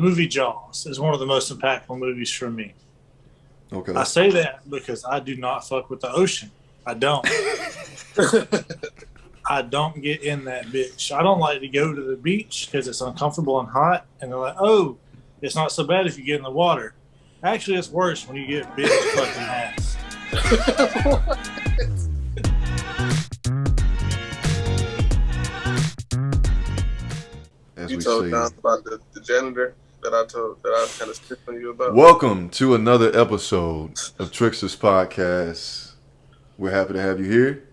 movie Jaws is one of the most impactful movies for me. Okay. I say that because I do not fuck with the ocean. I don't. I don't get in that bitch. I don't like to go to the beach because it's uncomfortable and hot. And they're like, oh, it's not so bad if you get in the water. Actually, it's worse when you get bit in the fucking ass. As You we told say. John about the janitor that I kind of skipped on you about. Welcome to another episode of Tricksters podcast. We're happy to have you here.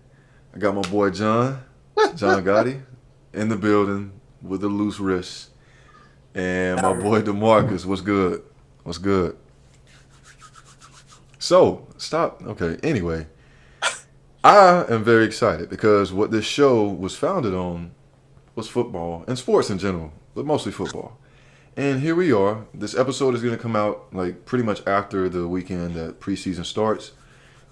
I got my boy John Gotti, in the building with the loose wrist. And my boy DeMarcus, what's good? What's good? So, stop. Okay, anyway. I am very excited because what this show was founded on was football and sports in general, but mostly football. And here we are. This episode is going to come out like pretty much after the weekend that preseason starts.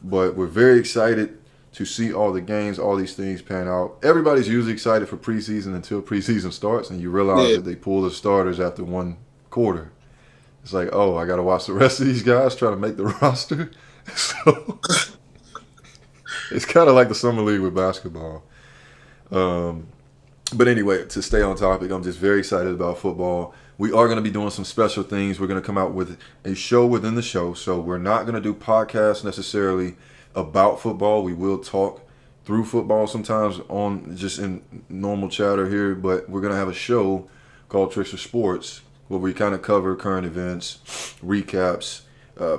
But we're very excited to see all the games, all these things pan out. Everybody's usually excited for preseason until preseason starts, and you realize that they pull the starters after one quarter. It's like, oh, I got to watch the rest of these guys try to make the roster. So it's kind of like the summer league with basketball. But anyway, to stay on topic, I'm just very excited about football. We are going to be doing some special things. We're going to come out with a show within the show. So we're not going to do podcasts necessarily about football. We will talk through football sometimes on just in normal chatter here. But we're going to have a show called Tricksters Sports where we kind of cover current events, recaps,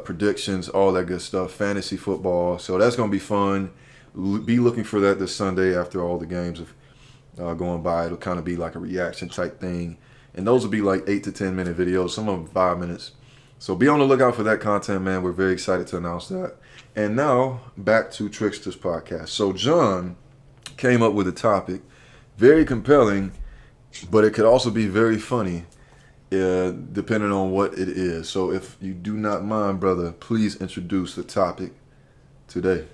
predictions, all that good stuff, fantasy football. So that's going to be fun. Be looking for that this Sunday after all the games have going by. It'll kind of be like a reaction type thing. And those will be like 8 to 10 minute videos, some of them 5 minutes. So be on the lookout for that content, man. We're very excited to announce that. And now, back to Tricksters podcast. So John came up with a topic, very compelling, but it could also be very funny, depending on what it is. So if you do not mind, brother, please introduce the topic today.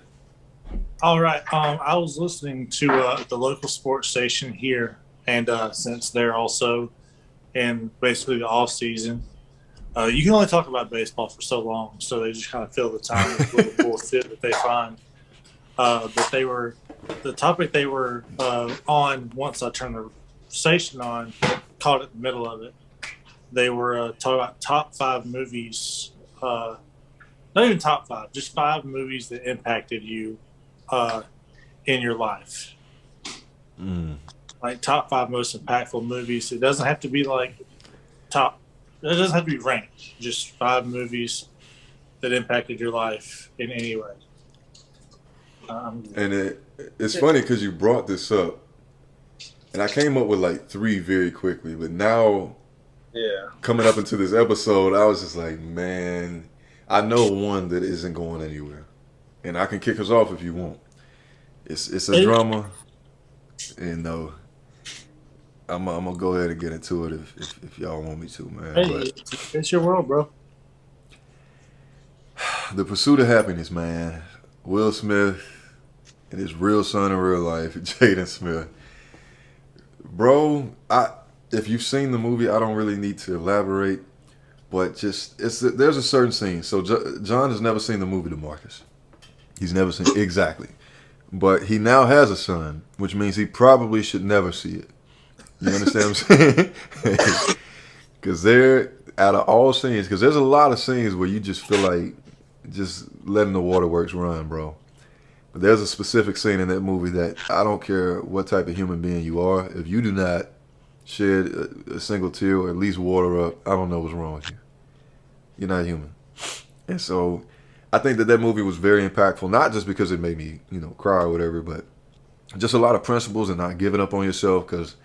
All right. I was listening to the local sports station here, and since they're also in basically the off season, you can only talk about baseball for so long, so they just kind of fill the time with little bullshit that they find. But the topic they were on once I turned the station on, caught it in the middle of it. They were talking about top 5 movies, not even top 5, just 5 movies that impacted you in your life. Like top 5 most impactful movies. It doesn't have to be like top. It doesn't have to be ranked. Just 5 movies that impacted your life in any way. And it's funny because you brought this up, and I came up with like 3 very quickly. But now, coming up into this episode, I was just like, man, I know one that isn't going anywhere, and I can kick us off if you want. It's a drama, and I'm gonna go ahead and get into it if y'all want me to, man. Hey, it's your world, bro. The Pursuit of Happiness, man. Will Smith and his real son in real life, Jaden Smith. Bro, if you've seen the movie, I don't really need to elaborate, but just there's a certain scene. So John has never seen the movie DeMarcus. He's never seen exactly. But he now has a son, which means he probably should never see it. You understand what I'm saying? Because they're, out of all scenes, because there's a lot of scenes where you just feel like just letting the waterworks run, bro. But there's a specific scene in that movie that I don't care what type of human being you are, if you do not shed a single tear or at least water up, I don't know what's wrong with you. You're not human. And so I think that movie was very impactful, not just because it made me, cry or whatever, but just a lot of principles and not giving up on yourself, because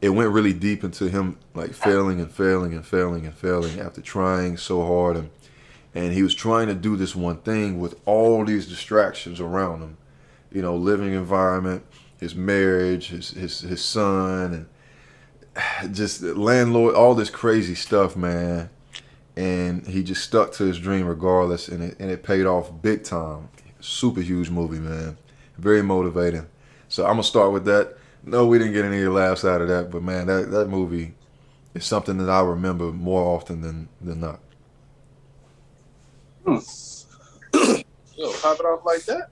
it went really deep into him like failing and failing and failing and failing after trying so hard. And he was trying to do this one thing with all these distractions around him, living environment, his marriage, his son, and just landlord, all this crazy stuff, man. And he just stuck to his dream regardless, and it paid off big time. Super huge movie, man. Very motivating. So I'm going to start with that. No, we didn't get any laughs out of that, but man, that movie it's something that I remember more often than not. You know, pop it off like that.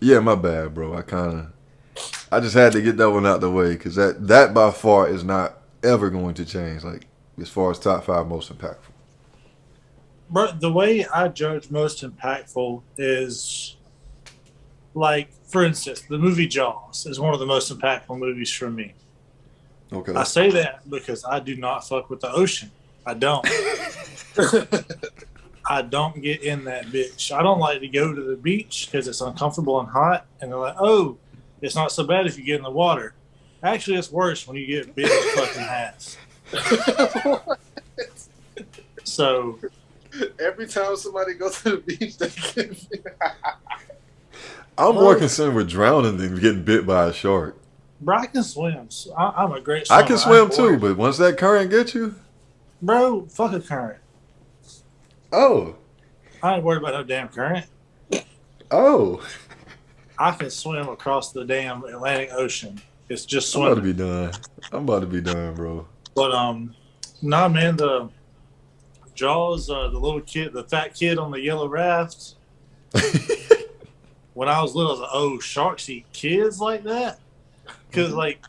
Yeah, my bad, bro. I just had to get that one out the way because that by far is not ever going to change. Like as far as top five most impactful. But the way I judge most impactful is like, for instance, the movie Jaws is one of the most impactful movies for me. Okay. I say that because I do not fuck with the ocean. I don't. I don't get in that bitch. I don't like to go to the beach because it's uncomfortable and hot. And they're like, oh, it's not so bad if you get in the water. Actually, it's worse when you get bit in fucking half. So Every time somebody goes to the beach, they get I'm more concerned with drowning than getting bit by a shark. bro, I can swim. So I'm a great I swimmer. can swim too, but once that current gets you, Bro, fuck a current. oh, I ain't worried about no damn current. oh, I can swim across the damn Atlantic Ocean. It's just I'm about to swimming. be done. I'm about to be done, bro. But nah, man, the Jaws, the little kid, the fat kid on the yellow raft. When I was little, I was like, oh, sharks eat kids like that? Because, like,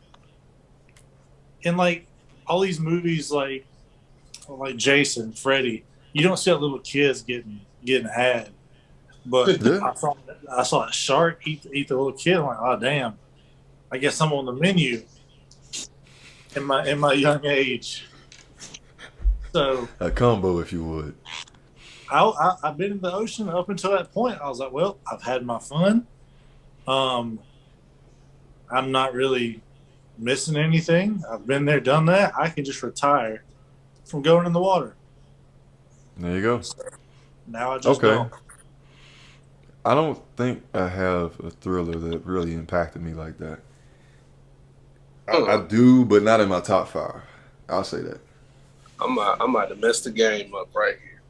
in, like, all these movies, like Jason, Freddy, you don't see that little kids getting had. But Yeah. I saw a shark eat the little kid. I'm like, oh, damn. I guess I'm on the menu in my young age. So A combo, if you would. I've been in the ocean up until that point. I was like, well, I've had my fun. I'm not really missing anything. I've been there, done that. I can just retire from going in the water. There you go. So now I just Okay. don't. I don't think I have a thriller that really impacted me like that. I do, but not in my top five. I'll say that. I'm about to mess the game up right here.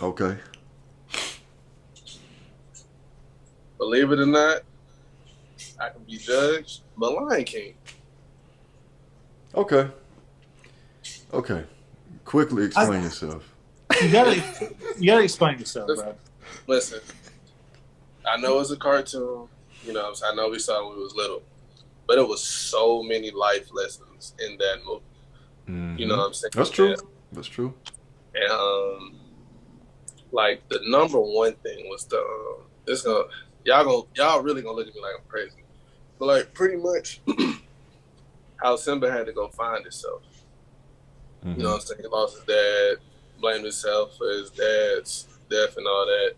Okay. Believe it or not, I can be judged, but Lion King. Okay. Okay. Quickly explain yourself. You gotta explain yourself, bro. Listen, I know it's a cartoon. You know, I know we saw it when we was little, but it was so many life lessons in that movie. Mm-hmm. You know what I'm saying? That's true. That's true. And like the number one thing was y'all really gonna look at me like I'm crazy, but like pretty much how Simba had to go find himself. Mm-hmm. You know what I'm saying? He lost his dad, blamed himself for his dad's death and all that.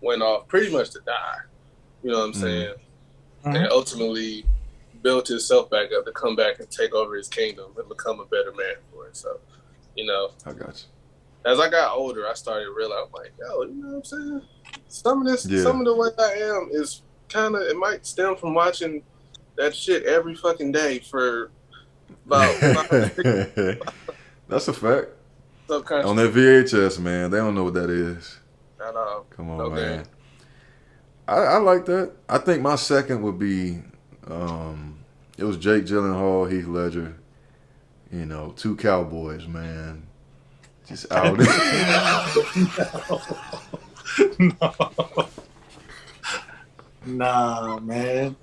Went off pretty much to die. You know what I'm saying? Mm-hmm. And ultimately built himself back up to come back and take over his kingdom and become a better man for it. So, you know, I got you. as I got older, I started realizing, like, yo, you know what I'm saying? Some of the way I am is kind of, it might stem from watching that shit every fucking day for about That's a fact. subconscious. On that VHS, man, they don't know what that is. At all. Come on, Okay. man. I like that. I think my second would be, it was Jake Gyllenhaal, Heath Ledger. You know, two cowboys, man. Just out. No. Nah, man.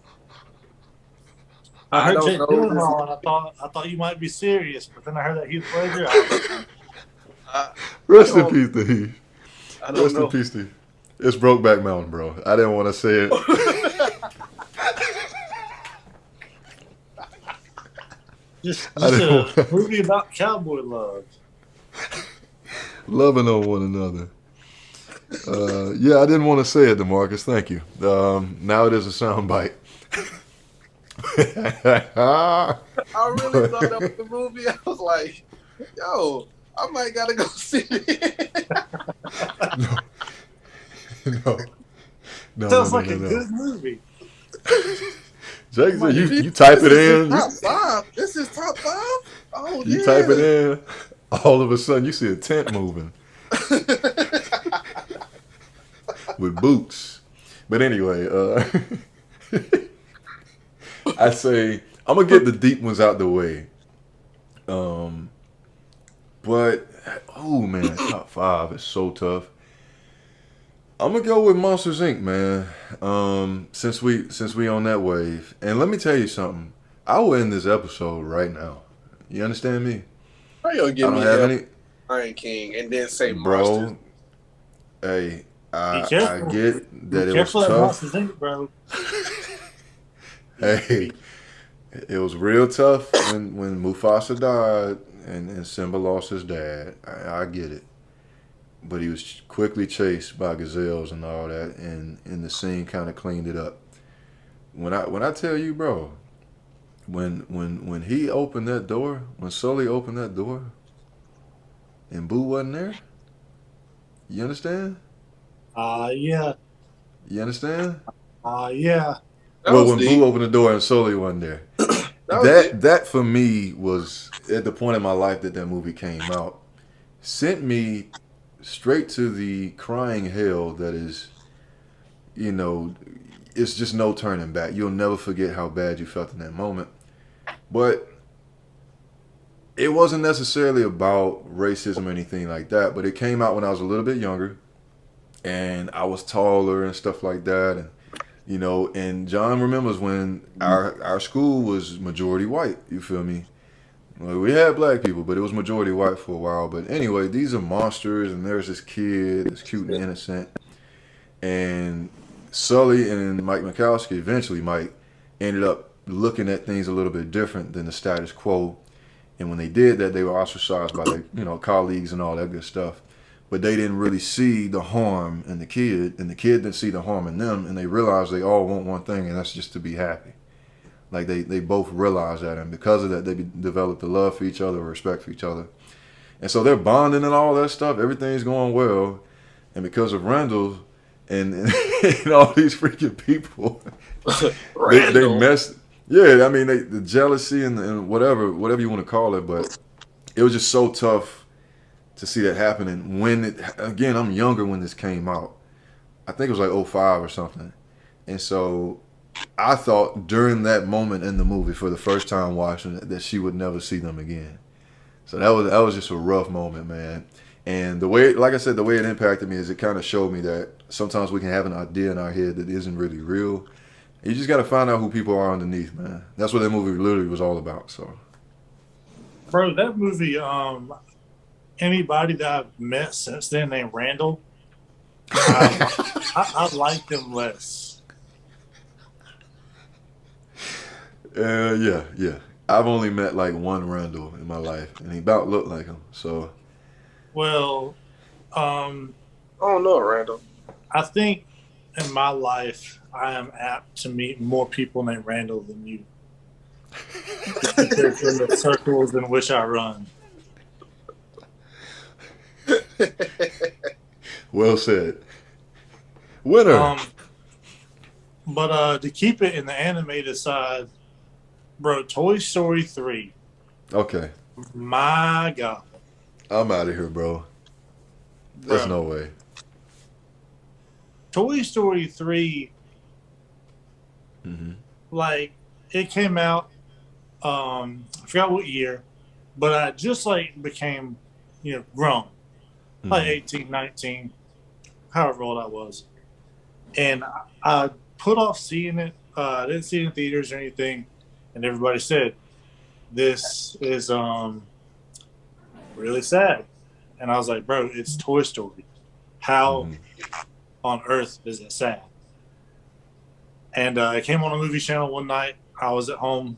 I heard Jake Gyllenhaal, and I thought you might be serious, but then I heard that Heath Ledger. Rest in peace to Heath. I don't Rest know. in peace to Heath. It's Brokeback Mountain, bro. I didn't want to say it. Just a movie about cowboy love. Loving on one another. Yeah, I didn't want to say it, DeMarcus. Thank you. Now it is a soundbite. I really thought that was the movie. I was like, yo, I might gotta go see it. No. Sounds like a good movie. Jake said, you type it in. Top five. This is top five? Oh, You yeah. type it in. All of a sudden, you see a tent moving with boots. But anyway, I say I'm gonna get the deep ones out the way. But oh man, top five is so tough. I'm gonna go with Monsters Inc. Man. Since we on that wave, and let me tell you something. I will end this episode right now. You understand me? How you gonna I give don't me have L any, Lion King and then say Monsters? bro. Hey, Be I careful. get Be that it was careful at Monsters tough. Inc., bro. Hey, it was real tough when Mufasa died and Simba lost his dad. I get it. But he was quickly chased by gazelles and all that, and the scene kind of cleaned it up. When I tell you, bro, when he opened that door, when Sully opened that door, and Boo wasn't there, you understand? Yeah. You understand? Yeah. That Well, was when deep. Boo opened the door and Sully wasn't there, That was deep. that for me was at the point in my life that movie came out, sent me straight to the crying hell that is, you know, it's just no turning back. You'll never forget how bad you felt in that moment. But it wasn't necessarily about racism or anything like that. But it came out when I was a little bit younger, and I was taller and stuff like that. And and John remembers when our school was majority white. You feel me? Well, we had black people, but it was majority white for a while. But anyway, these are monsters, and there's this kid that's cute and innocent, and Sully and Mike Mikowski, eventually Mike, ended up looking at things a little bit different than the status quo. And when they did that, they were ostracized by their colleagues and all that good stuff. But they didn't really see the harm in the kid, and the kid didn't see the harm in them, and they realized they all want one thing, and that's just to be happy. Like they both realized that, and because of that, they developed a love for each other, a respect for each other, and so they're bonding and all that stuff. Everything's going well, and because of Randall and all these freaking people, they Randall. messed. Yeah, I mean the jealousy and whatever you want to call it, but it was just so tough to see that happening. Again, I'm younger when this came out. I think it was like '05 or something, and so I thought during that moment in the movie, for the first time watching it, that she would never see them again. So that was just a rough moment, man. And the way, like I said, the way it impacted me is it kind of showed me that sometimes we can have an idea in our head that isn't really real. You just got to find out who people are underneath, man. That's what that movie literally was all about. So, Bro, that movie, anybody that I've met since then named Randall, I like them less. yeah. I've only met like one Randall in my life, and he about looked like him. So, Well, I don't know, Randall. I think in my life, I am apt to meet more people named Randall than you. Because in the circles in which I run. well said. Winner. But to keep it in the animated side, bro, Toy Story 3. Okay. My God. I'm out of here, bro. There's no way. Toy Story 3, like, it came out, I forgot what year, but I just, like, became, grown. Like 18, 19, however old I was. And I put off seeing it. I didn't see it in theaters or anything. And everybody said, this is really sad. And I was like, bro, it's Toy Story. How on earth is it sad? And it came on a movie channel one night. I was at home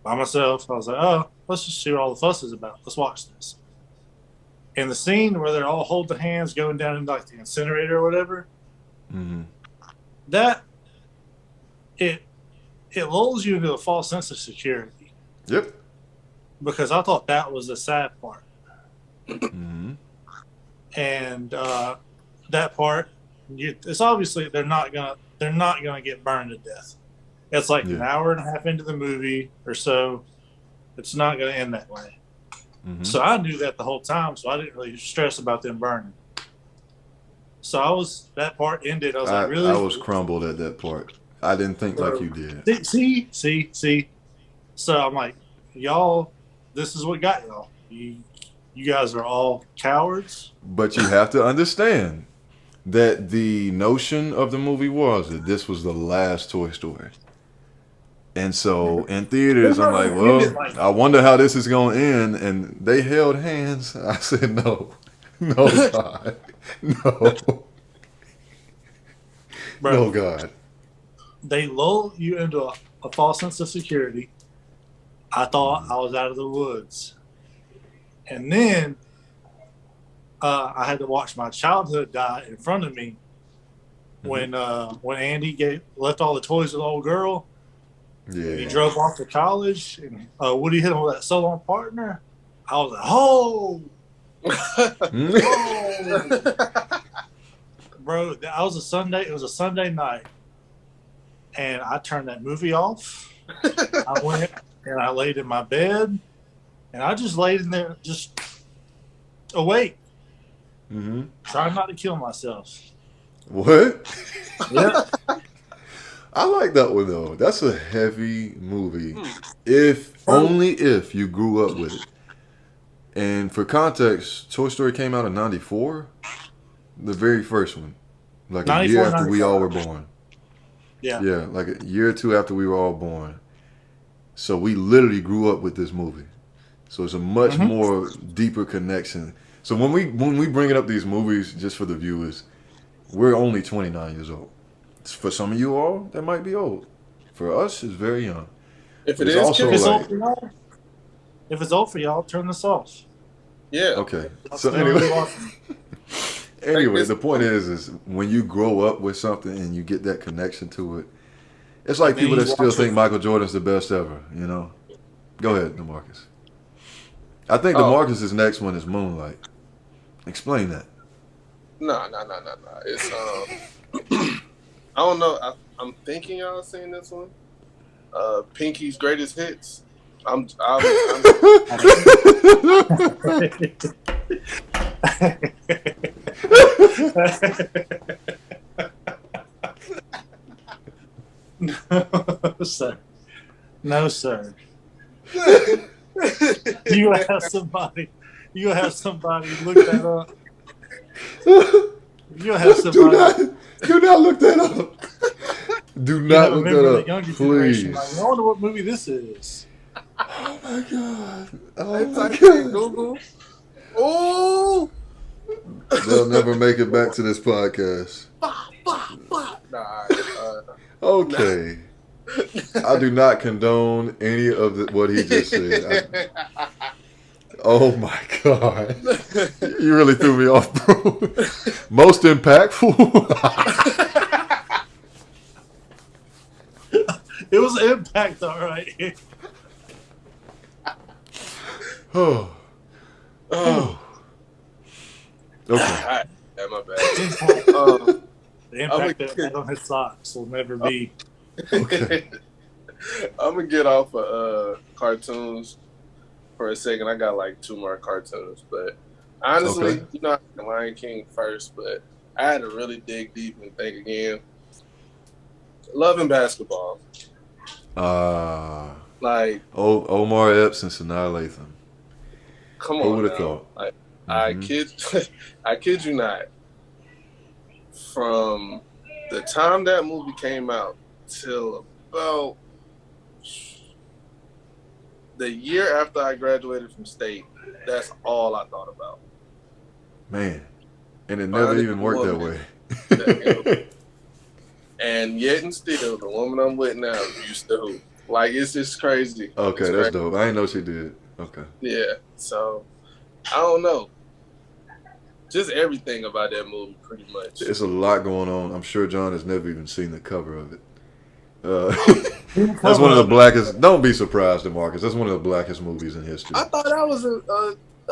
by myself. I was like, oh, let's just see what all the fuss is about. Let's watch this. And the scene where they're all holding hands going down into like the incinerator or whatever, that it lulls you into a false sense of security. Yep. Because I thought that was the sad part. And that part, it's obviously they're not gonna get burned to death. It's like an hour and a half into the movie or so. It's not gonna end that way. So I knew that the whole time, so I didn't really stress about them burning. So that part ended. I was like, really? I was crumbled at that part. I didn't think like you did. See. So I'm like, y'all, this is what got y'all. you guys are all cowards. But you have to understand that the notion of the movie was that this was the last Toy Story. And so in theaters, I'm like, well, I wonder how this is going to end. And they held hands. I said, no, no, God, no, Bro, no, God. they lull you into a false sense of security. I thought I was out of the woods. And then I had to watch my childhood die in front of me when Andy left all the toys with the old girl. Yeah. He drove off to college, and Woody hit him with that solo partner. I was like, oh! Bro, that was a Sunday. It was a Sunday night. And I turned that movie off. I went and I laid in my bed, and I just laid in there, just awake, trying not to kill myself. What? Yeah. I like that one though. That's a heavy movie. Only if you grew up with it. And for context, Toy Story came out in '94, the very first one, like a year after we all were born. Yeah, like a year or two after we were all born. So we literally grew up with this movie. So it's a much more deeper connection. So when we bring up these movies, just for the viewers, we're only 29 years old. For some of you all, that might be old. For us, it's very young. If it is, also if it's old for y'all, turn this off. Yeah. Okay. So anyway, the point is when you grow up with something and you get that connection to it, it's like people that still think Michael Jordan's the best ever. You know. Go ahead, DeMarcus. I think DeMarcus's next one is Moonlight. Explain that. No. It's I don't know. I'm thinking y'all seen this one. Pinky's Greatest Hits. I'm No, sir. No, sir. You have somebody look that up. You have somebody. Do not look that up. Do not look that up, please. Like, I wonder what movie this is. Oh my god! Oh my god! Google. Oh, they'll never make it back to this podcast. Okay. I do not condone any of what he just said. Oh my god! You really threw me off, bro. Most impactful. It was Impact, all right. Oh. Okay. Yeah, my bad. The impact that had on his socks will never be. Okay. I'm gonna get off of cartoons for a second. I got like 2 more cartoons, but honestly, you know, Lion King first, but I had to really dig deep and think again. Loving basketball. Like Omar Epps and Sanaa Lathan. Come on, who would have thought? Like, I kid you not. From the time that movie came out till about the year after I graduated from state, that's all I thought about. Man, and it never even worked that way. And yet and still, the woman I'm with now used to hoop. Like, it's just crazy. Okay, that's dope. I didn't know she did. Okay. Yeah, so I don't know. Just everything about that movie, pretty much. It's a lot going on. I'm sure John has never even seen the cover of it. That's one of the blackest. Don't be surprised, DeMarcus. That's one of the blackest movies in history. I thought that was a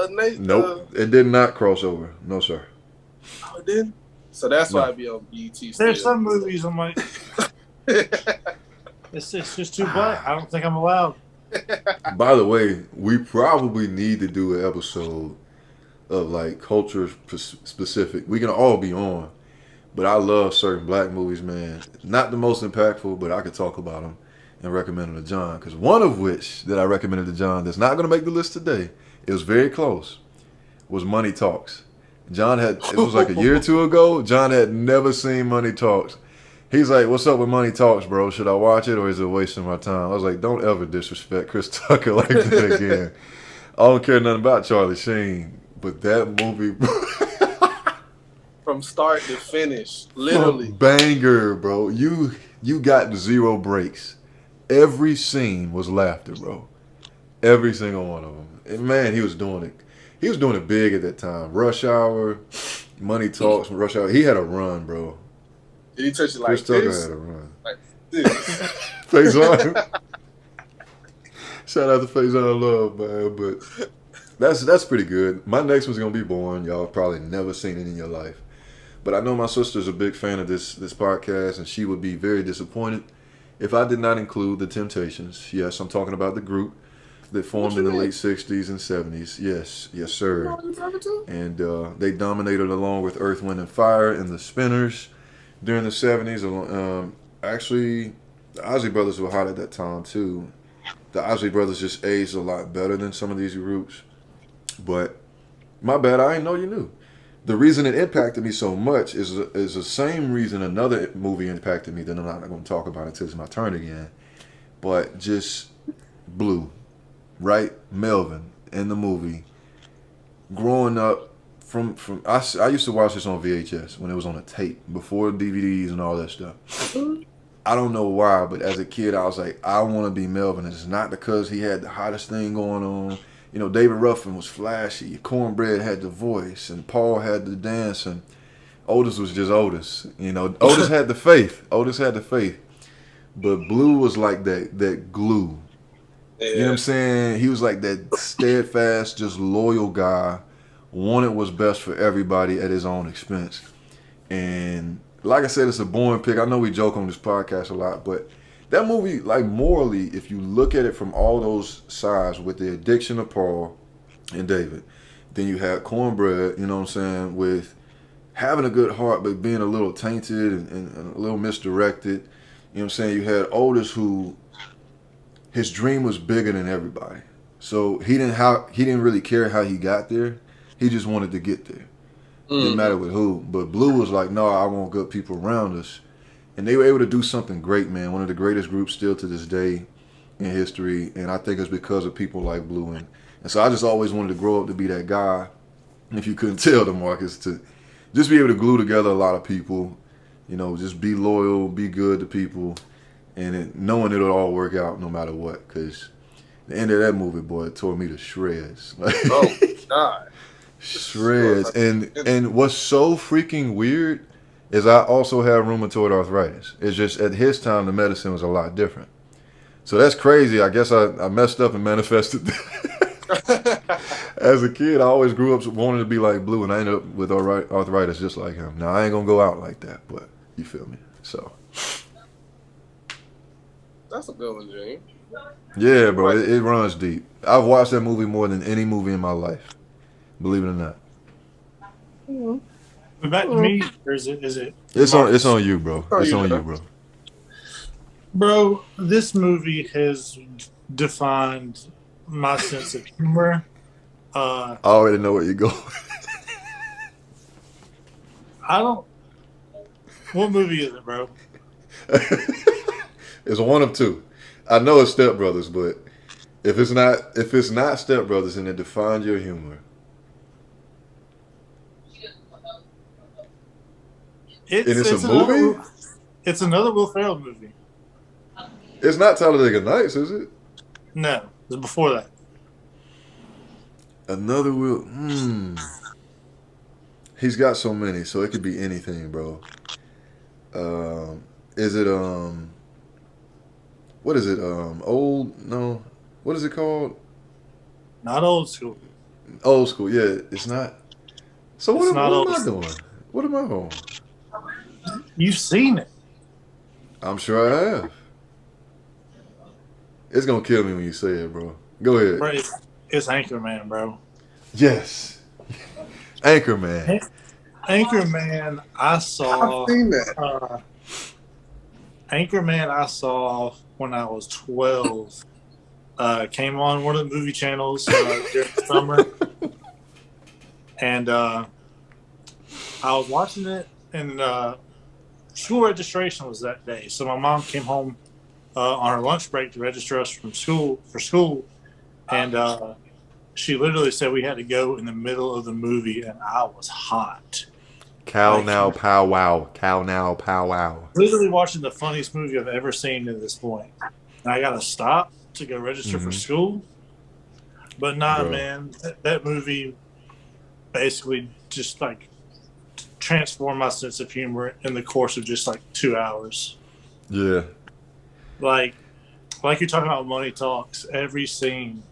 nope. It did not cross over. No, sir. Oh, it did? So that's why I be on BET still. There's some movies I'm like, it's just too black. I don't think I'm allowed. By the way, we probably need to do an episode of like culture specific. We can all be on, but I love certain black movies, man. Not the most impactful, but I could talk about them and recommend them to John. Because one of which that I recommended to John that's not going to make the list today, it was very close. was Money Talks. It was like a year or two ago. John had never seen Money Talks. He's like, "What's up with Money Talks, bro? Should I watch it or is it wasting my time?" I was like, "Don't ever disrespect Chris Tucker like that again." I don't care nothing about Charlie Sheen, but that movie, from start to finish, literally banger, bro. You got 0 breaks. Every scene was laughter, bro. Every single one of them. And man, he was doing it. He was doing it big at that time. Rush Hour, Money Talks, Rush Hour. He had a run, bro. Did he touch it like Chris Tucker this? had a run. Like this. Face on. Shout out to Face on Love, man. But that's pretty good. My next one's gonna be boring. Y'all have probably never seen it in your life. But I know my sister's a big fan of this podcast, and she would be very disappointed if I did not include the Temptations. Yes, I'm talking about the group that formed in the late 60s and 70s. Yes, sir. And they dominated along with Earth, Wind, and Fire and the Spinners during the 70s. Actually, the Ozzy Brothers were hot at that time, too. The Ozzy Brothers just aged a lot better than some of these groups. But my bad, I didn't know you knew. The reason it impacted me so much is the same reason another movie impacted me that I'm not going to talk about until it's my turn again. But just Blue. Right, Melvin in the movie. Growing up, I used to watch this on VHS when it was on a tape before DVDs and all that stuff. I don't know why, but as a kid, I was like, I want to be Melvin. It's not because he had the hottest thing going on. You know, David Ruffin was flashy. Cornbread had the voice, and Paul had the dance, and Otis was just Otis. You know, Otis had the faith. But Blue was like that glue. Yeah. You know what I'm saying? He was like that steadfast, just loyal guy. Wanted what's best for everybody at his own expense. And like I said, it's a boring pick. I know we joke on this podcast a lot, but that movie, like morally, if you look at it from all those sides, with the addiction of Paul and David, then you have Cornbread, you know what I'm saying, with having a good heart but being a little tainted and a little misdirected. You know what I'm saying? You had Otis, who his dream was bigger than everybody. So he didn't really care how he got there. He just wanted to get there. Didn't matter with who. But Blue was like, no, I want good people around us. And they were able to do something great, man. One of the greatest groups still to this day in history. And I think it's because of people like Blue. And so I just always wanted to grow up to be that guy. If you couldn't tell, DeMarcus, to just be able to glue together a lot of people. You know, just be loyal, be good to people. And knowing it'll all work out no matter what. Because the end of that movie, boy, it tore me to shreds. Oh, God. Shreds. And what's so freaking weird is I also have rheumatoid arthritis. It's just at his time, the medicine was a lot different. So that's crazy. I guess I messed up and manifested that. As a kid, I always grew up wanting to be like Blue, and I ended up with arthritis just like him. Now, I ain't going to go out like that, but you feel me? So... That's a good one, James. Yeah, bro, it runs deep. I've watched that movie more than any movie in my life, believe it or not. Back to me, or is it? It's on you, bro. It's on you, bro. Bro, this movie has defined my sense of humor. I already know where you're going. I don't. What movie is it, bro? It's one of two. I know it's Step Brothers, but if it's not Step Brothers, and it defines your humor. It's a movie? It's another Will Ferrell movie. It's not Talladega Nights, is it? No, it's before that. Another Will. He's got so many, so it could be anything, bro. Is it what is it? Old? No. What is it called? Not Old School. Old School, yeah. It's not. So what am I doing? What am I on? You've seen it. I'm sure I have. It's going to kill me when you say it, bro. Go ahead. Bro, it's Anchorman, bro. Yes. Anchorman. Anchorman, I saw. I've seen that. Anchorman, I saw when I was 12. Came on one of the movie channels during the summer. and I was watching it, and school registration was that day. So my mom came home on her lunch break to register us from school, and she literally said we had to go in the middle of the movie, and I was hot. Cow Like, now, pow wow. Cow now, pow wow. literally watching the funniest movie I've ever seen to this point. And I got to stop to go register for school. But nah, Bro. man, that movie basically just like transformed my sense of humor in the course of just like 2 hours. Yeah. Like you're talking about Money Talks, every scene.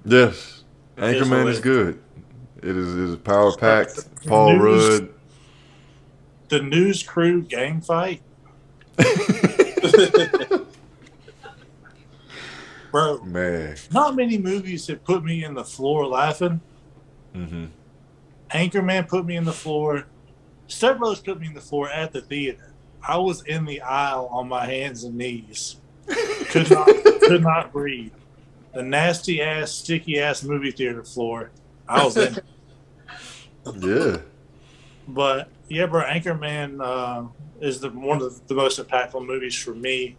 Yes. Anchorman is good. It is power packed. The Paul news- Rudd. The News Crew gang fight, bro. Man. Not many movies have put me in the floor laughing. Mm-hmm. Anchorman put me in the floor. Step Brothers put me in the floor at the theater. I was in the aisle on my hands and knees. Could not breathe. The nasty ass, sticky ass movie theater floor. I was in. Yeah. But yeah, bro, Anchorman is one of the most impactful movies for me,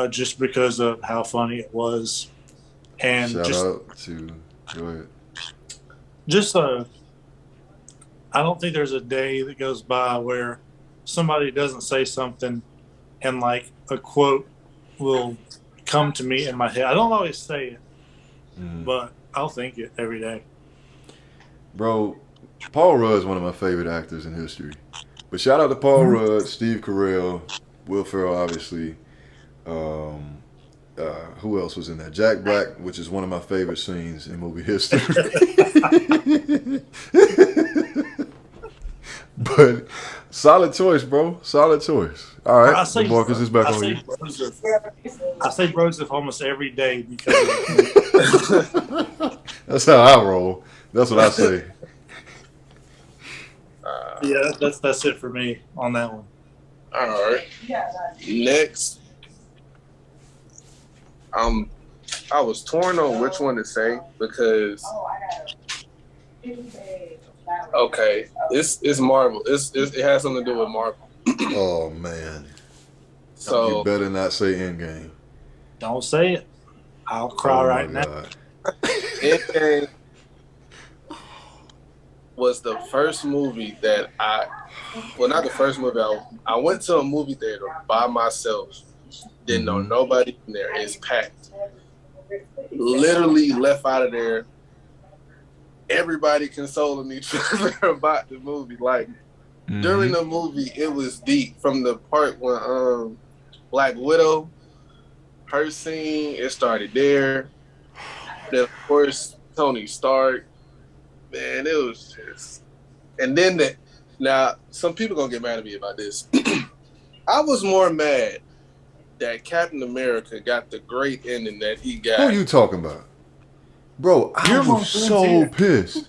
just because of how funny it was, and Shout out to. Go ahead. just I don't think there's a day that goes by where somebody doesn't say something, and like a quote will come to me in my head. I don't always say it, but I'll think it every day. Bro, Paul Rudd is one of my favorite actors in history. But shout out to Paul Rudd, Steve Carell, Will Ferrell, obviously. Who else was in that? Jack Black, which is one of my favorite scenes in movie history. But solid choice, bro. Solid choice. All right, Marcus is back on you. I say Broseph almost every day because That's how I roll. That's what I say. yeah, that's it for me on that one. All right. Next, I was torn on which one to say because okay, it's Marvel. It has something to do with Marvel. Oh man. So you better not say Endgame. Don't say it. I'll cry right now. Endgame was the first movie that not the first movie. I went to a movie theater by myself. Didn't know nobody in there. It's packed. Literally left out of there. Everybody consoling each other about the movie. Like during the movie, it was deep. From the part when Black Widow, her scene, it started there. Then of course Tony Stark. Man, it was just. And then now some people gonna get mad at me about this. I was more mad that Captain America got the great ending that he got. Who are you talking about? Bro, I was so pissed.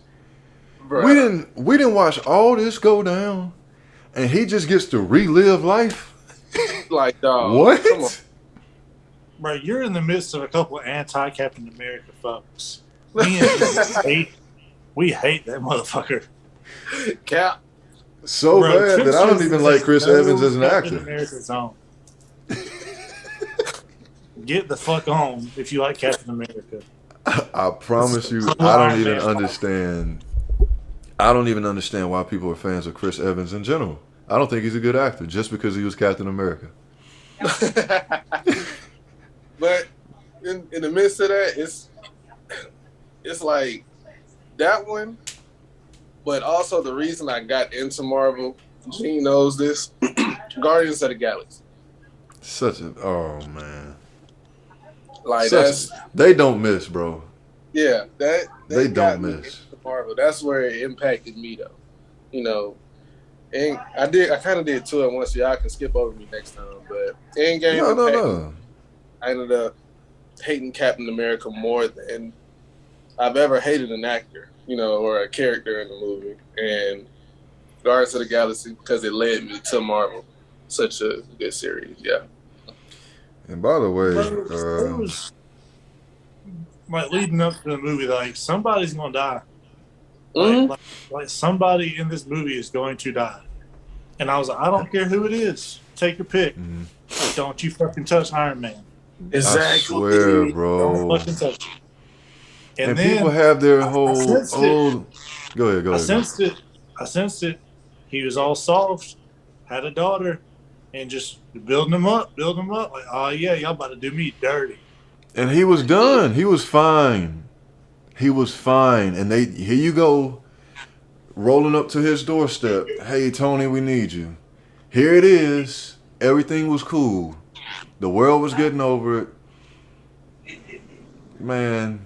Bruh. We didn't watch all this go down, and he just gets to relive life. Like, dog. What? Come on. Bro, you're in the midst of a couple of anti-Captain America folks. We hate that motherfucker. Cap. So Bro, bad that I don't even like Chris Evans as an Captain actor. America's on. Get the fuck on if you like Captain America. I promise you, I don't even understand. I don't even understand why people are fans of Chris Evans in general. I don't think he's a good actor just because he was Captain America. But in the midst of that, it's like that one. But also the reason I got into Marvel, Gene knows this, Guardians of the Galaxy. Oh man. Like they don't miss, bro. Yeah, they don't miss. Marvel. That's where it impacted me though. You know, and I kind of did two at once. Y'all can skip over me next time. But Endgame, No. I ended up hating Captain America more than I've ever hated an actor, you know, or a character in the movie. And Guardians of the Galaxy, because it led me to Marvel. Such a good series, yeah. And by the way, it was like leading up to the movie, like somebody's gonna die. Like, Mm-hmm. like, like somebody in this movie is going to die. And I was like, I don't care who it is. Take your pick. Mhm. Don't you fucking touch Iron Man. I swear, Exactly. Don't bro. fucking touch him. And And people then have their I whole sensed it. oh. Go ahead, go I ahead, go. sensed it. I sensed it. He was all soft, had a daughter, and just building him up. Like, oh yeah, y'all about to do me dirty. And he was done. He was fine. He was fine. And they here you go, rolling up to his doorstep. Hey Tony, we need you. Here it is. Everything was cool. The world was getting over it. Man.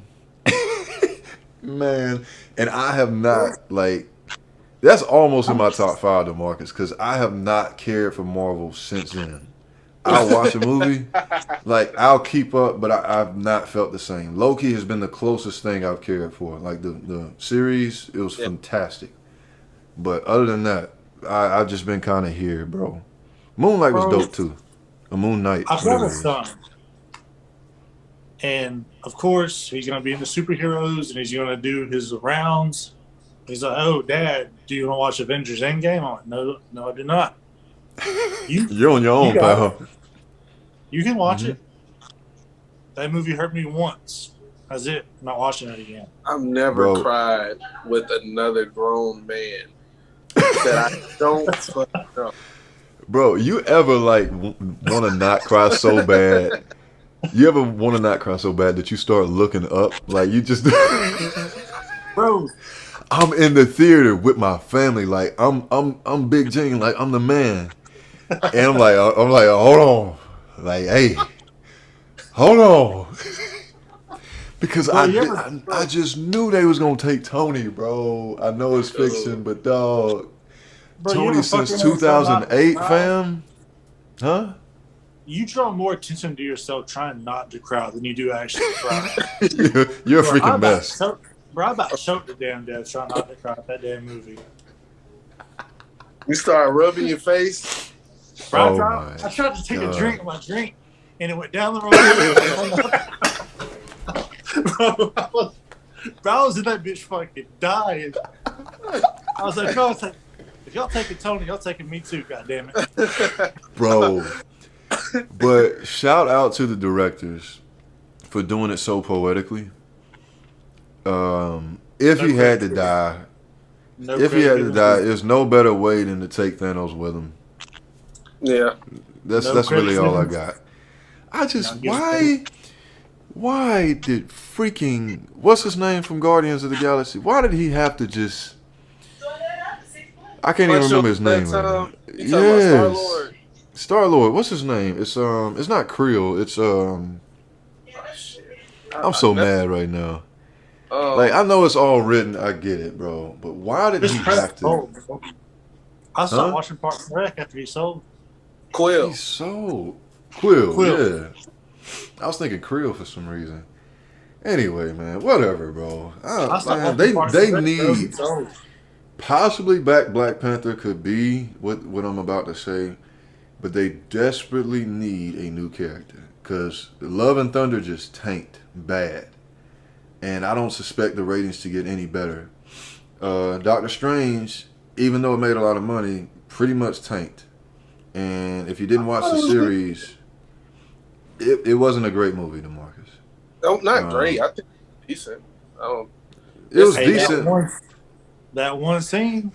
Man. And I have not like that's almost in my top five, DeMarcus, because I have not cared for Marvel since then. I'll watch a movie, like I'll keep up, but I've not felt the same. Loki has been the closest thing I've cared for. Like the series, it was Yeah. fantastic. But other than that, I've just been kind of here, bro. Moonlight was Bro, dope too. A Moon Knight, I've got whatever a it is. son, and of course he's gonna be into superheroes, and he's gonna do his rounds. He's like, "Oh, Dad, do you want to watch Avengers Endgame?" I'm like, "No, no, I do not." You, You're on your you own, got it. pal. You can watch Hmm. it. That movie hurt me once. That's it. I'm not watching it again. I've never Bro. cried with another grown man that I don't fucking know. Bro, you ever like want to not cry so bad? You ever want to not cry so bad that you start looking up? Like you just Bro, I'm in the theater with my family, like I'm Big Gene, like I'm the man, and I'm like, hold on, like hey, hold on, because bro, you ever, I just knew they was gonna take Tony, bro. I know it's fiction, but dog, bro, you Tony ever since fucking with yourself not to 2008, cry? fam, huh? You draw more attention to yourself trying not to cry than you do actually cry. You're a Bro, freaking mess, I about choked to damn death trying not to cry at that damn movie. You start rubbing your face. Bro, oh my I tried to take a god, drink of my drink, and it went down the wrong way. Bro, I was in that bitch fucking dying. I was like, bro, if y'all taking Tony, y'all taking me too, goddamn it. bro. But shout out to the directors for doing it so poetically. If No he had to credit. die, No if he had to credit. die, there's no better way than to take Thanos with him. Yeah. That's No that's really credit all I given. got. I just Now give us why did freaking what's his name from Guardians of the Galaxy? Why did he have to just? I can't even Punch remember his up name that right now. time. You talking about Star Yes, Lord? Star Lord. What's his name? It's not Creel. It's Oh, shit. I'm so mad right now. Like I Um, know it's all written, I get it, bro. But why did Just he press have to? hold, bro. I stopped Huh? watching Parks and Rec after he sold. Quill. He's so Quill, Quill. yeah. I was thinking Creel for some reason. Anyway, man, whatever, bro. I stopped Man, watching Parks they and Rec, bro. He need sold. possibly Black Panther could be what I'm about to say, but they desperately need a new character because Love and Thunder just tanked bad, and I don't suspect the ratings to get any better. Doctor Strange, even though it made a lot of money, pretty much tanked. And if you didn't watch the series, it wasn't a great movie, DeMarcus. Oh, not Um, great. I think decent. Oh, It was Hey, decent. that one scene.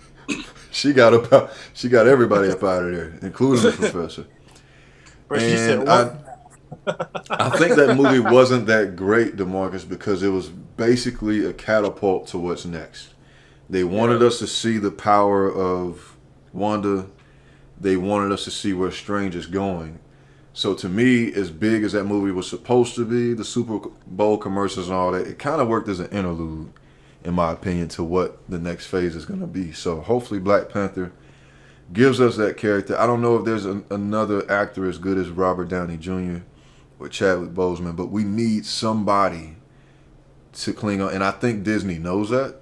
She got she got everybody up out of there, including the professor. Where she said, And "What?" I think that movie wasn't that great, DeMarcus, because it was basically a catapult to what's next. They wanted us to see the power of Wanda. They wanted us to see where Strange is going. So to me, as big as that movie was supposed to be, the Super Bowl commercials and all that, it kind of worked as an interlude, in my opinion, to what the next phase is going to be. So hopefully Black Panther gives us that character. I don't know if there's another actor as good as Robert Downey Jr. or Chadwick Boseman, but we need somebody to cling on. And I think Disney knows that.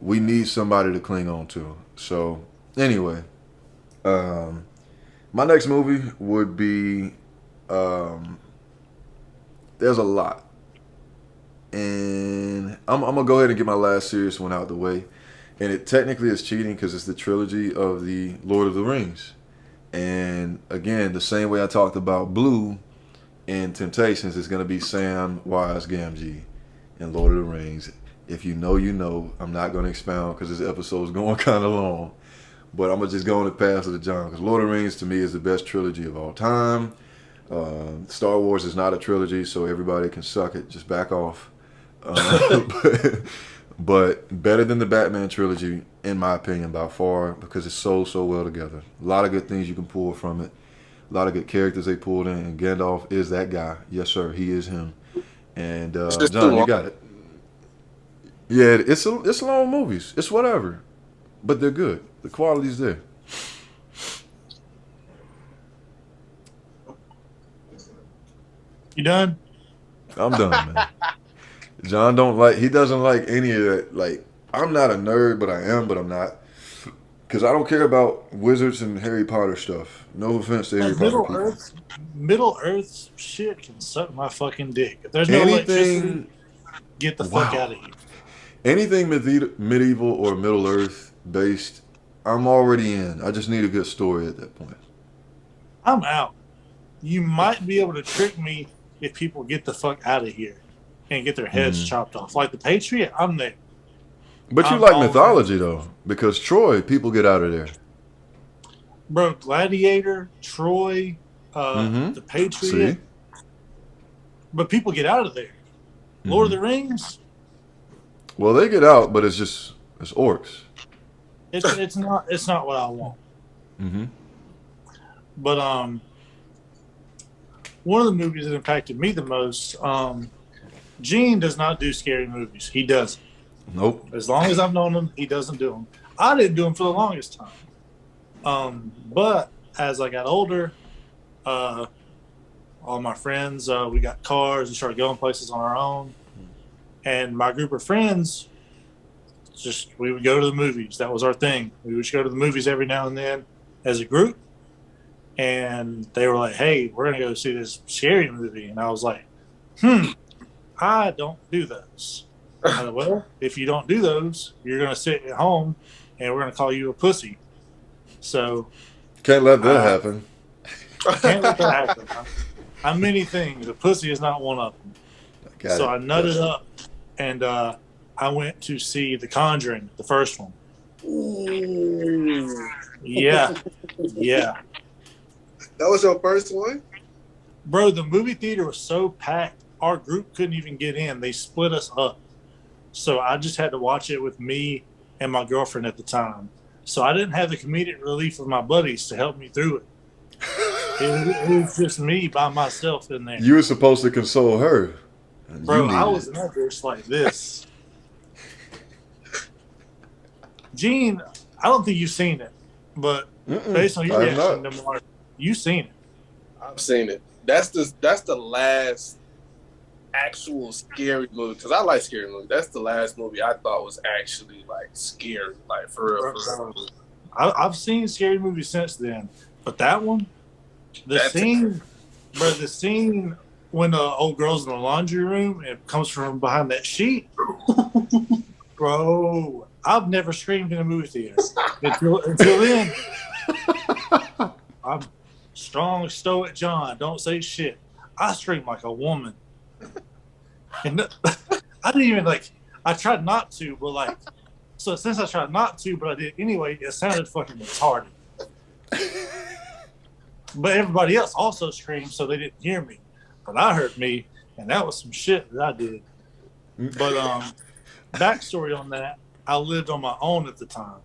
We need somebody to cling on to. So anyway, my next movie would be there's a lot. And I'm going to go ahead and get my last serious one out the way. and it technically is cheating because it's the trilogy of the Lord of the Rings. And again, the same way I talked about Blue in Temptations is going to be Sam Wise Gamgee in Lord of the Rings. If you know, you know. I'm not going to expound because this episode is going kind of long. But I'm going to just go on and pass it to John because Lord of the Rings to me is the best trilogy of all time. Star Wars is not a trilogy, so everybody can suck it. Just back off. But better than the Batman trilogy, in my opinion, by far, because it's so well together. A lot of good things you can pull from it. A lot of good characters they pulled in, and Gandalf is that guy. Yes, sir, he is him. And John, you got it. Yeah, it's long movies. It's whatever, but they're good. The quality's there. You done? I'm done, man. John he doesn't like any of that. Like, I'm not a nerd, but I am, but I'm not. Because I don't care about wizards and Harry Potter stuff. No offense to Harry Potter people. Middle Earth shit can suck my fucking dick. If there's no electricity, get the fuck out of here. Anything medieval or Middle Earth based, I'm already in. I just need a good story at that point. I'm out. You might be able to trick me if people get the fuck out of here and get their heads chopped off. Like the Patriot, I'm there. But you like mythology, though, because Troy, people get out of there. Bro, Gladiator, Troy, the Patriot. See? But people get out of there. Lord of the Rings. Well, they get out, but it's orcs. It's not what I want. But one of the movies that impacted me the most, Gene does not do scary movies. He doesn't. Nope. As long as I've known him, he doesn't do them. I didn't do them for the longest time. But as I got older, all my friends, we got cars and started going places on our own. And my group of friends, we would go to the movies. That was our thing. We would go to the movies every now and then as a group. And they were like, hey, we're going to go see this scary movie. And I was like, I don't do those. I said, well, if you don't do those, you're going to sit at home and we're going to call you a pussy. So. Can't let that happen. Can't let that happen. I'm many things. A pussy is not one of them. So I nutted up and I went to see The Conjuring, the first one. Ooh. Yeah. Yeah. That was your first one? Bro, the movie theater was so packed, our group couldn't even get in. They split us up. So I just had to watch it with me and my girlfriend at the time. So I didn't have the comedic relief of my buddies to help me through it. It was just me by myself in there. You were supposed to console her. Bro, I was nervous like this. Gene, I don't think you've seen it, but based on your reaction, you've seen it. I've seen it. That's the last actual scary movie, because I like scary movies. That's the last movie I thought was actually like scary, like for real. I've seen scary movies since then, but that one, the scene when the old girl's in the laundry room and it comes from behind that sheet, bro. I've never screamed in a movie theater until then. I'm strong, stoic John. Don't say shit. I scream like a woman. And I didn't even I tried not to, but so since I tried not to, but I did anyway, it sounded fucking retarded. But everybody else also screamed, so they didn't hear me. But I heard me, and that was some shit that I did. But backstory on that, I lived on my own at the time.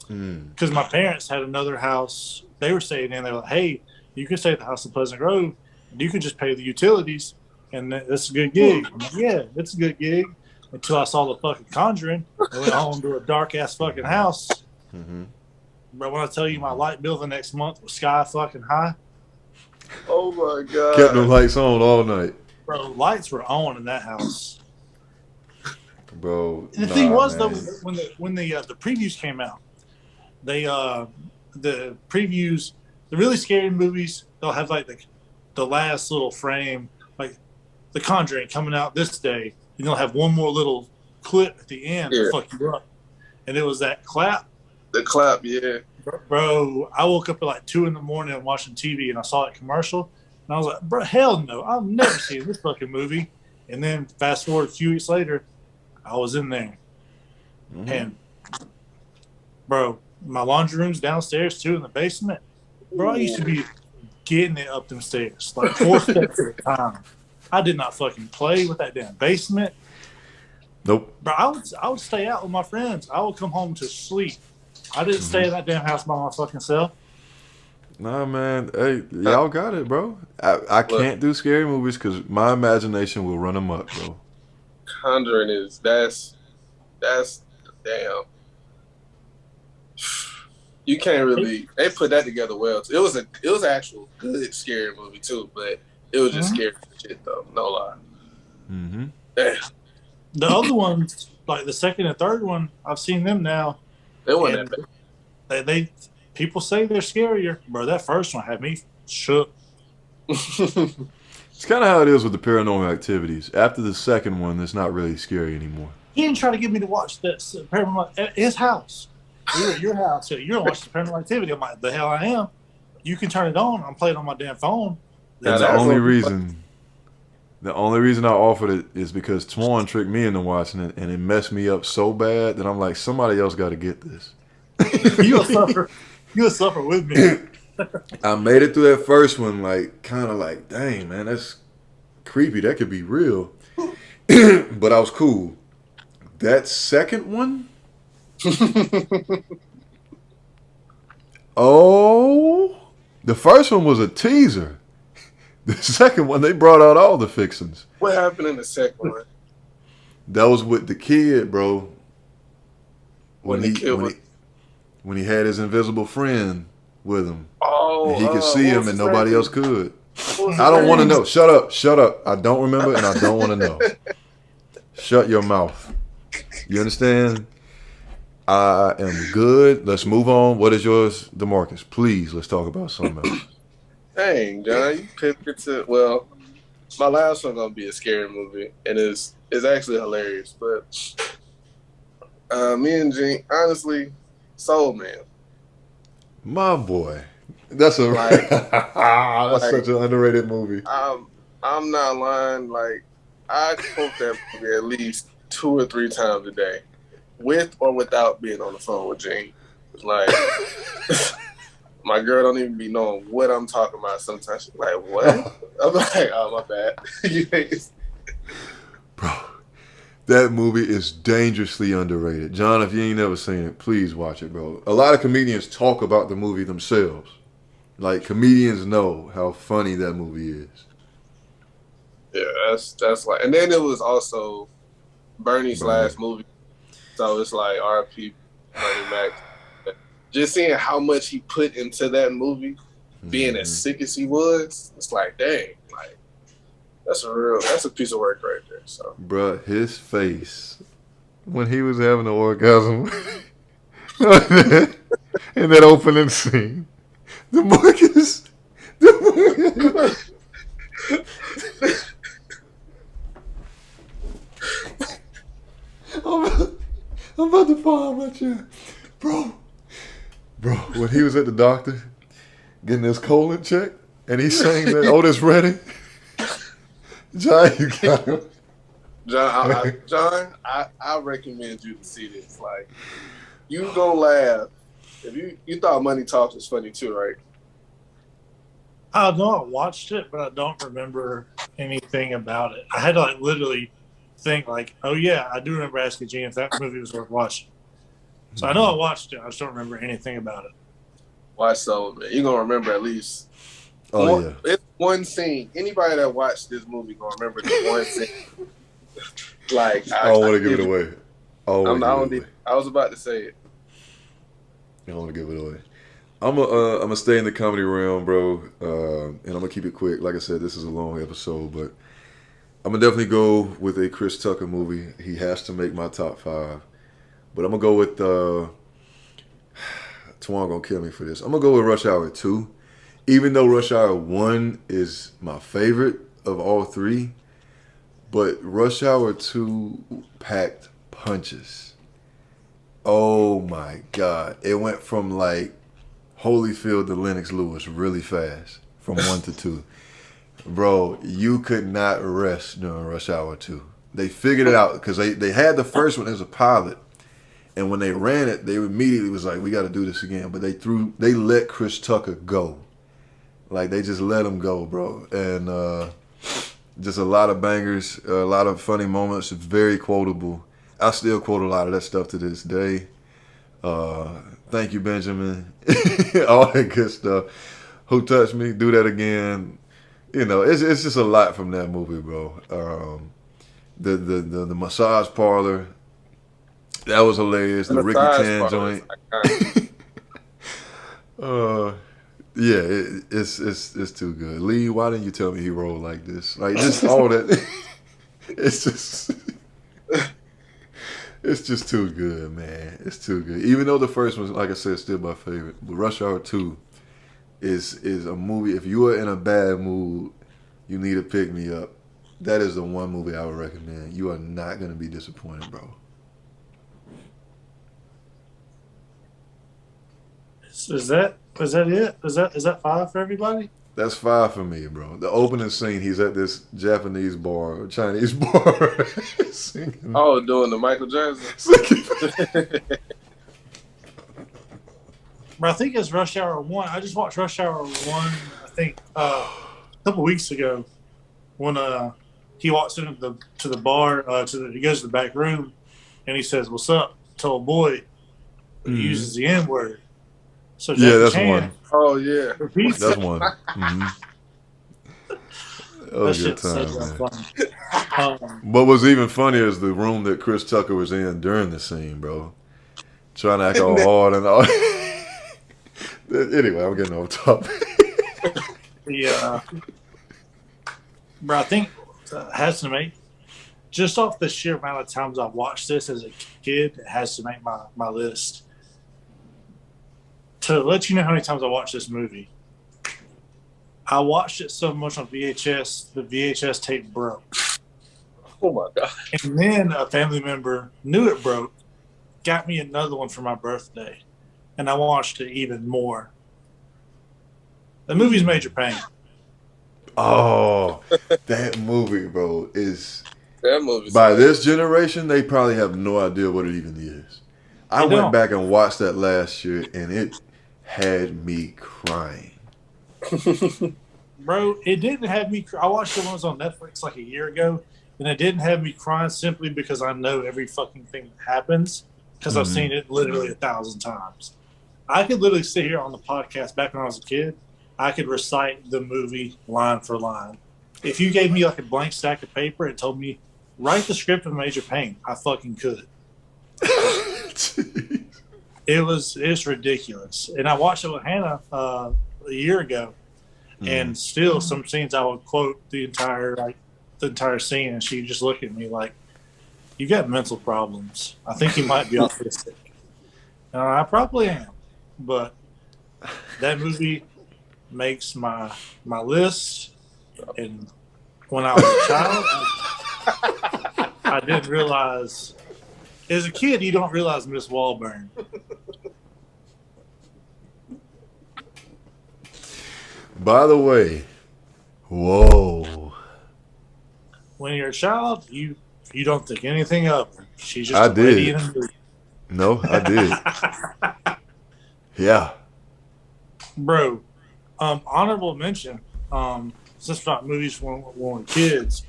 Because my parents had another house they were staying in. They were like, hey, you can stay at the house in Pleasant Grove, and you can just pay the utilities, and that's a good gig. I'm like, yeah, it's a good gig. Until I saw the fucking Conjuring. I went home to a dark-ass fucking house. But when I tell you my light bill the next month was sky fucking high. Oh, my God. Kept the lights on all night. Bro, lights were on in that house. Bro, and the thing was, though, when the previews came out, the previews, the really scary movies, they'll have the last little frame, like The Conjuring coming out this day, and they'll have one more little clip at the end to fuck you up. and it was that clap. The clap, yeah. Bro, I woke up at like 2 in the morning and watching TV, and I saw that commercial, and I was like, bro, hell no, I'll never see this fucking movie. And then fast forward a few weeks later, I was in there, and bro, my laundry room's downstairs too in the basement. Bro, I used to be getting it up them stairs like 4 steps at a time. I did not fucking play with that damn basement. Nope. Bro, I would stay out with my friends. I would come home to sleep. I didn't stay in that damn house by my fucking self. Nah, man. Hey, y'all got it, bro. I can't do scary movies because my imagination will run amok, bro. Conjuring is that's damn. You can't really. They put that together well. It was an actual good scary movie too, but it was just scary shit though. No lie. Mm-hmm. Damn. The other ones, like the second and third one, I've seen them now. They weren't that bad. They people say they're scarier, bro. That first one had me shook. It's kind of how it is with the Paranormal Activities. After the second one, it's not really scary anymore. He didn't try to get me to watch that Paranormal at his house. We were at your house. So you're gonna watch the Paranormal Activity. I'm like, the hell I am. You can turn it on. I'm playing on my damn phone. And the only reason I offered it is because Twan tricked me into watching it, and it messed me up so bad that I'm like, somebody else got to get this. You'll suffer. You'll suffer with me. I made it through that first one, like, kind of like, dang, man, that's creepy. That could be real. But I was cool. That second one? Oh, the first one was a teaser. The second one, they brought out all the fixings. What happened in the second one? That was with the kid, bro. When he had his invisible friend with him. Oh, and he could see him and nobody else could. I don't name? want to know. Shut up. I don't remember and I don't want to know. Shut your mouth. You understand? I am good. Let's move on. What is yours, DeMarcus? Please, let's talk about something else. Dang, John, you picked it to. Well, my last one gonna be a scary movie, and it's actually hilarious. But me and Gene, honestly, Soul Man. My boy, that's a that's such an underrated movie. I'm not lying. Like, I quote that movie at least 2 or 3 times a day, with or without being on the phone with Gene. Like. My girl don't even be knowing what I'm talking about sometimes. She's like, what? I'm like, oh, my bad. Bro, that movie is dangerously underrated. John, if you ain't never seen it, please watch it, bro. A lot of comedians talk about the movie themselves. Like, comedians know how funny that movie is. Yeah, that's like... And then it was also Bernie's last movie. So it's like R.I.P. Bernie Mac. Just seeing how much he put into that movie, being as sick as he was, it's like, dang, like that's a piece of work right there. So, bruh, his face when he was having the orgasm in that opening scene, DeMarcus. I'm about to fall out my chair, bro. Bro, when he was at the doctor getting his colon checked and he sang that Otis Redding, John, you got him. John, I recommend you to see this. Like, you gonna laugh. If you thought Money Talks was funny too, right? I know I watched it, but I don't remember anything about it. I had to like literally think like, oh yeah, I do remember asking Gene if that movie was worth watching. So I know I watched it. I just don't remember anything about it. Watch Soul Man. You're gonna remember at least. Yeah. It's one scene. Anybody that watched this movie gonna remember the one scene. Like, I don't want to give it away. I was about to say it. I don't want to give it away. I'm gonna stay in the comedy realm, bro, and I'm gonna keep it quick. Like I said, this is a long episode, but I'm gonna definitely go with a Chris Tucker movie. He has to make my top 5. But I'm going to go with, Twan going to kill me for this. I'm going to go with Rush Hour 2. Even though Rush Hour 1 is my favorite of all 3. But Rush Hour 2 packed punches. Oh my God! It went from like Holyfield to Lennox Lewis really fast, from 1 to 2. Bro, you could not rest during Rush Hour 2. They figured it out because they had the first one as a pilot, and when they ran it, they immediately was like, "We got to do this again." But they let Chris Tucker go, like they just let him go, bro, and just a lot of bangers, a lot of funny moments. It's very quotable. I still quote a lot of that stuff to this day. Thank you, Benjamin. All that good stuff. Who touched me? Do that again. You know, it's just a lot from that movie, bro. The massage parlor, that was hilarious. The Ricky Tan joint. Yeah, it's too good. Lee, why didn't you tell me he rolled like this? Like just all that. It's just. It's just too good, man. It's too good. Even though the first one, like I said, is still my favorite. But Rush Hour 2 is a movie. If you are in a bad mood, you need to pick me up. That is the one movie I would recommend. You are not going to be disappointed, bro. Is that it? Is that 5 for everybody? That's 5 for me, bro. The opening scene, he's at this Japanese bar, or Chinese bar, singing. Oh, doing the Michael Jackson. But I think it's Rush Hour 1. I just watched Rush Hour 1, I think, a couple weeks ago when he walks into the bar, he goes to the back room, and he says, "What's up?" to a boy. He uses the N-word. So yeah, that's one. Oh yeah, that's one. Mm-hmm. That was a good time, man. What was even funnier is the room that Chris Tucker was in during the scene, bro. Trying to act all hard and all. Anyway, I'm getting off topic. Yeah, bro. I think it has to make, just off the sheer amount of times I've watched this as a kid, it has to make my list. To let you know how many times I watched this movie, I watched it so much on VHS, the VHS tape broke. Oh my God. And then a family member knew it broke, got me another one for my birthday, and I watched it even more. The movie's Major Pain. Oh, that movie, bro, is... That movie. By this generation, they probably have no idea what it even is. I went back and watched that last year, and it had me crying. Bro, it didn't have me I watched the ones on Netflix like a year ago, and it didn't have me crying simply because I know every fucking thing that happens, because I've seen it literally 1,000 times. I could literally sit here on the podcast back when I was a kid. I could recite the movie line for line. If you gave me like a blank stack of paper and told me, write the script of Major Pain, I fucking could. It's ridiculous. And I watched it with Hannah a year ago, and still some scenes I would quote the entire scene, and she just looked at me like, "You got mental problems. I think you might be autistic." And I probably am, but that movie makes my list. And when I was a child, I didn't realize. As a kid, you don't realize Miss Wahlburn. By the way, whoa. When you're a child, you don't think anything of her. She's just a lady in a movie. No, I did. Yeah. Bro, honorable mention, since we're not movies when we're kids,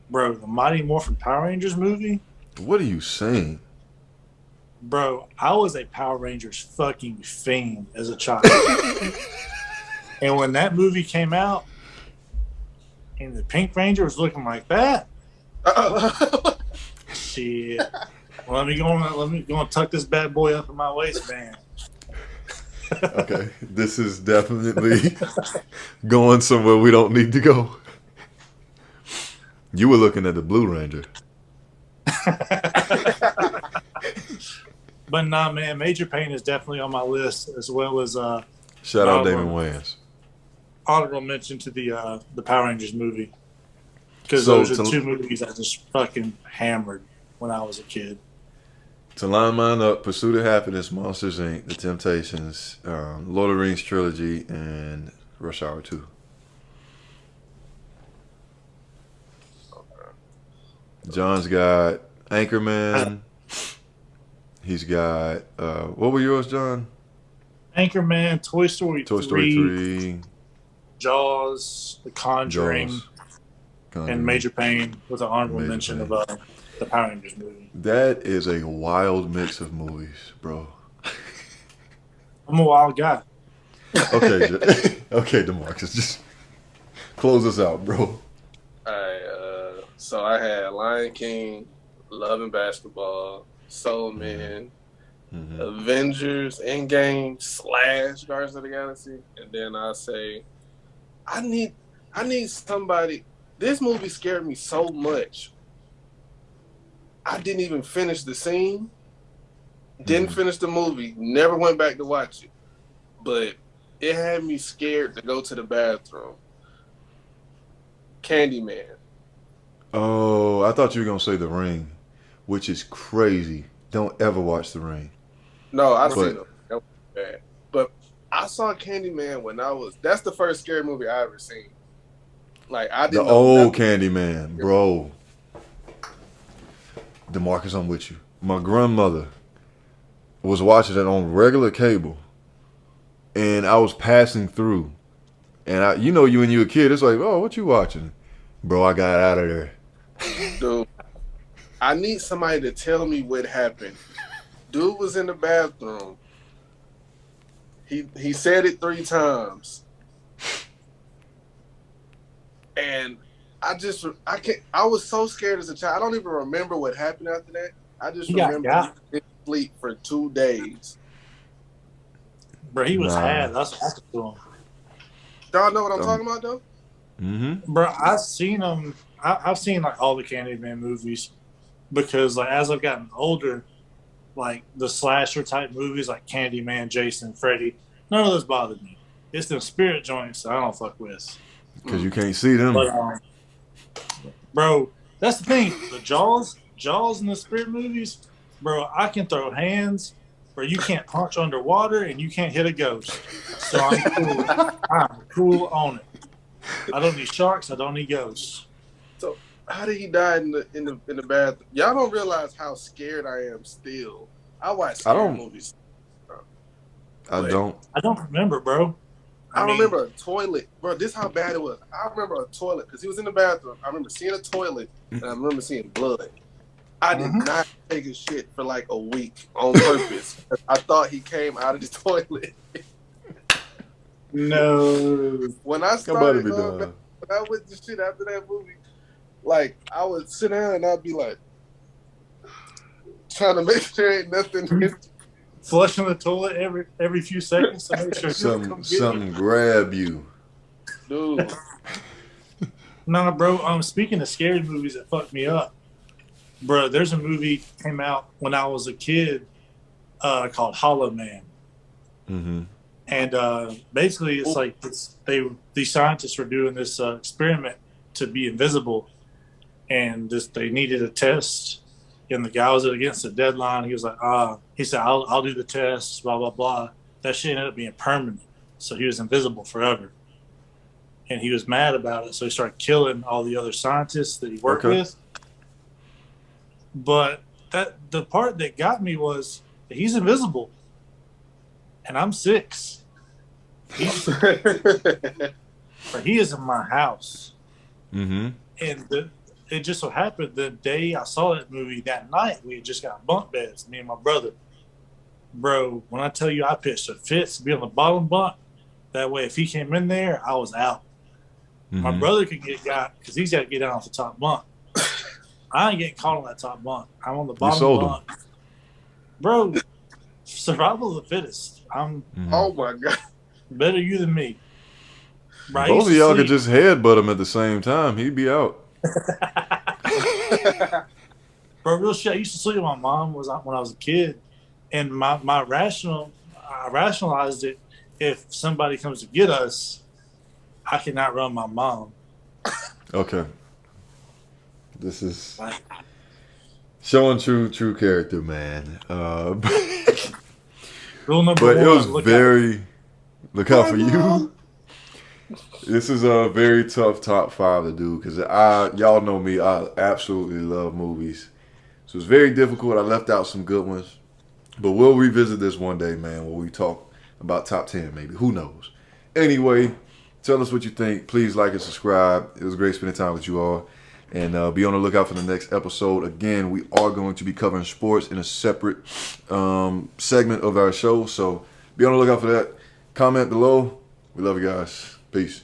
bro, the Mighty Morphin Power Rangers movie. What are you saying? Bro, I was a Power Rangers fucking fiend as a child. And when that movie came out and the Pink Ranger was looking like that, shit. Let me go and tuck this bad boy up in my waistband. Okay, this is definitely going somewhere we don't need to go. You were looking at the Blue Ranger. But nah, man, Major Pain is definitely on my list, as well as shout out Damon Wayans. Honorable mention to the Power Rangers movie, because those are two movies I just fucking hammered when I was a kid. To line mine up, Pursuit of Happiness, Monsters Inc., The Temptations, Lord of the Rings trilogy, and Rush Hour 2. John's got Anchorman. He's got what were yours, John? Anchorman, Toy Story Toy Story 3, Jaws, The Conjuring, and Major Pain with an honorable mention of the Power Rangers movie. That is a wild mix of movies, bro. I'm a wild guy. Okay, okay, DeMarcus, just close us out, bro. Alright, so I had Lion King, Love and Basketball, Soul Man, Avengers, Endgame / Guardians of the Galaxy, and then I say, I need somebody. This movie scared me so much. I didn't even finish the scene. Didn't finish the movie. Never went back to watch it. But it had me scared to go to the bathroom. Candyman. Oh, I thought you were going to say The Ring, which is crazy. Don't ever watch The Ring. No, I've seen them. That was bad. But I saw Candyman when that's the first scary movie I ever seen. Like, I didn't know. The old Candyman, bro. DeMarcus, I'm with you. My grandmother was watching it on regular cable, and I was passing through, and you when you're a kid, it's like, oh, what you watching? Bro, I got out of there. Dude, I need somebody to tell me what happened. Dude was in the bathroom. He said it 3 times. And I was so scared as a child. I don't even remember what happened after that. I just remember he didn't sleep for 2 days. Bro, he was had. That's what happened to him. Y'all know what I'm talking about, though? Mm-hmm. Bro, I've seen them. I've seen like all the Candyman movies because like as I've gotten older, like the slasher type movies like Candyman, Jason, Freddy, none of those bothered me. It's them spirit joints that I don't fuck with. Because you can't see them. But, bro, that's the thing. The Jaws in the spirit movies, bro, I can throw hands, bro. You can't punch underwater and you can't hit a ghost. So I'm cool. I'm cool on it. I don't need sharks. I don't need ghosts. So how did he die in the bathroom? Y'all don't realize how scared I am still. I watch scary movies. I don't remember, bro. I remember a toilet, bro. This is how bad it was. I remember a toilet because he was in the bathroom. I remember seeing a toilet and I remember seeing blood. I did not take a shit for like a week on purpose. I thought he came out of the toilet. No. When I started going back, when I went to shit after that movie, like I would sit down and I'd be like trying to make sure ain't nothing. Flushing the toilet every few seconds to make sure something grab you. Dude. Nah, bro. Speaking of scary movies that fucked me up, bro, there's a movie came out when I was a kid called Hollow Man. Mm-hmm. And basically it's like these scientists were doing this experiment to be invisible, and they needed a test. And the guy was against the deadline. He was like, he said, I'll do the test, blah, blah, blah. That shit ended up being permanent. So he was invisible forever. And he was mad about it. So he started killing all the other scientists that he worked with. But the part that got me was that he's invisible. And I'm 6. He is in my house. Mm-hmm. And it just so happened the day I saw that movie, that night, we had just got bunk beds, me and my brother. Bro, when I tell you I pitched a fit to be on the bottom bunk, that way if he came in there, I was out. Mm-hmm. My brother could got because he's got to get down off the top bunk. I ain't getting caught on that top bunk. I'm on the bottom bunk. Bro, survival of the fittest. Oh my God. Better you than me. Bro, both of y'all could just headbutt him at the same time. He'd be out. Bro, real shit. I used to sleep with my mom when I was a kid, and I rationalized it. If somebody comes to get us, I cannot run my mom. Okay. This is Showing true character, man. Rule number But one: it was look very. Look out for you. Mom. This is a very tough top 5 to do because y'all know me. I absolutely love movies, so it's very difficult. I left out some good ones, but we'll revisit this one day, man. When we talk about top 10, maybe. Who knows? Anyway, tell us what you think. Please like and subscribe. It was great spending time with you all, and be on the lookout for the next episode. Again, we are going to be covering sports in a separate segment of our show, so be on the lookout for that. Comment below. We love you guys. Peace.